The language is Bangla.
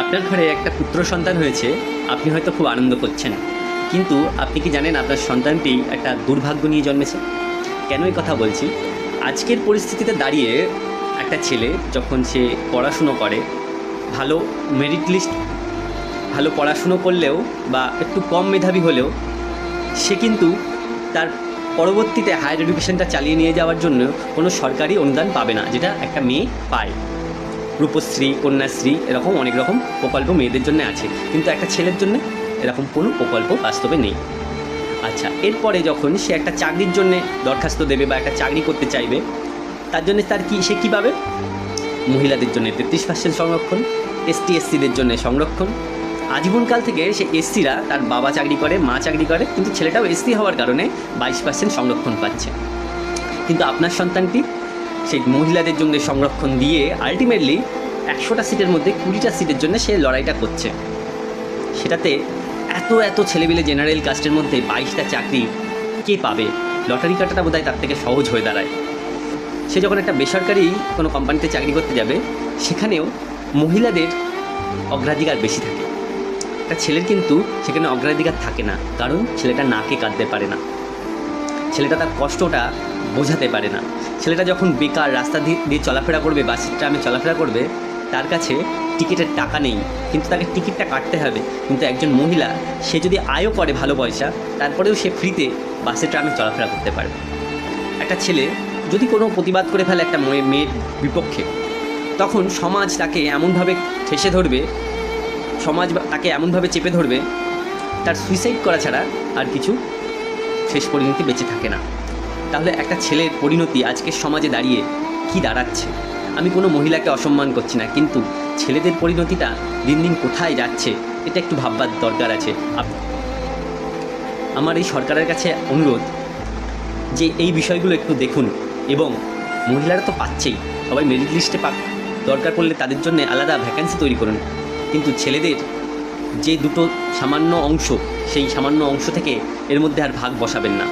আপনার ঘরে একটা পুত্র সন্তান হয়েছে, আপনি হয়তো খুব আনন্দ করছেন, কিন্তু আপনি কি জানেন আপনার সন্তানটি একটা দুর্ভাগ্য নিয়ে জন্মেছে? কেন এই কথা বলছি? আজকের পরিস্থিতিতে দাঁড়িয়ে একটা ছেলে যখন সে পড়াশুনো করে, ভালো মেরিট লিস্ট, ভালো পড়াশুনো করলেও বা একটু কম মেধাবী হলেও সে কিন্তু তার পরবর্তীতে হায়ার এডুকেশনটা চালিয়ে নিয়ে যাওয়ার জন্য কোনো সরকারি অনুদান পাবে না, যেটা একটা মেয়ে পায়। রূপশ্রী, কন্যাশ্রী, এরকম অনেক রকম প্রকল্প মেয়েদের জন্য আছে, কিন্তু একটা ছেলের জন্য এরকম কোনো প্রকল্প বাস্তবে নেই। আচ্ছা, এরপরে যখন সে একটা চাকরির জন্য দরখাস্ত দেবে বা একটা চাকরি করতে চাইবে, তার জন্য সে কী পাবে? মহিলাদের জন্য 33% সংরক্ষণ, এসটি এসসিদের জন্য সংরক্ষণ। আজীবনকাল থেকে সে এসসিরা, তার বাবা চাকরি করে, মা চাকরি করে, কিন্তু ছেলেটাও এসসি হওয়ার কারণে 22% সংরক্ষণ পাচ্ছে। কিন্তু আপনার সন্তানটি সেই মহিলাদের জন্য সংরক্ষণ দিয়ে আলটিমেটলি 100টা সিটের মধ্যে 20টা সিটের জন্য সে লড়াইটা করছে। সেটাতে এত ছেলেপিলে জেনারেল কাস্টের মধ্যে 22টা চাকরি কে পাবে? লটারি কাটাটা বোধহয় তার থেকে সহজ হয়ে দাঁড়ায়। সে যখন একটা বেসরকারি কোনো কোম্পানিতে চাকরি করতে যাবে, সেখানেও মহিলাদের অগ্রাধিকার বেশি থাকে। একটা ছেলের কিন্তু সেখানে অগ্রাধিকার থাকে না, কারণ ছেলেটা নাকে কাঁদতে পারে না, ছেলেটা তার কষ্টটা বোঝাতে পারে না। ছেলেটা যখন বেকার রাস্তা দিয়ে চলাফেরা করবে, বাসের ট্রামে চলাফেরা করবে, তার কাছে টিকিটের টাকা নেই, কিন্তু তাকে টিকিটটা কাটতে হবে। কিন্তু একজন মহিলা, সে যদি আয়ও করে ভালো পয়সা, তারপরেও সে ফ্রিতে বাসের ট্রামে চলাফেরা করতে পারবে। একটা ছেলে যদি কোনো প্রতিবাদ করে ফেলে একটা মেয়ের বিপক্ষে, তখন সমাজ তাকে এমনভাবে ঠেসে ধরবে, সমাজ তাকে এমনভাবে চেপে ধরবে, তার সুইসাইড করা ছাড়া আর কিছু শেষ পরিণতি বেঁচে থাকে না। তাহলে একটা ছেলের পরিণতি আজকের সমাজে দাঁড়িয়ে কি দাঁড়াচ্ছে? আমি কোনো মহিলাকে অসম্মান করছি না, কিন্তু ছেলেদের পরিণতিটা দিন দিন কোথায় যাচ্ছে, এটা একটু ভাববার দরকার আছে। আমার এই সরকারের কাছে অনুরোধ যে এই বিষয়গুলো একটু দেখুন, এবং মহিলারা তো পাচ্ছেই, সবাই মেরিট লিস্টে পাক, দরকার পড়লে তাদের জন্য আলাদা ভ্যাকেন্সি তৈরি করুন, কিন্তু ছেলেদের যে দুটো সামান্য অংশ, সেই সামান্য অংশ থেকে এর মধ্যে আর ভাগ বসাবেন না।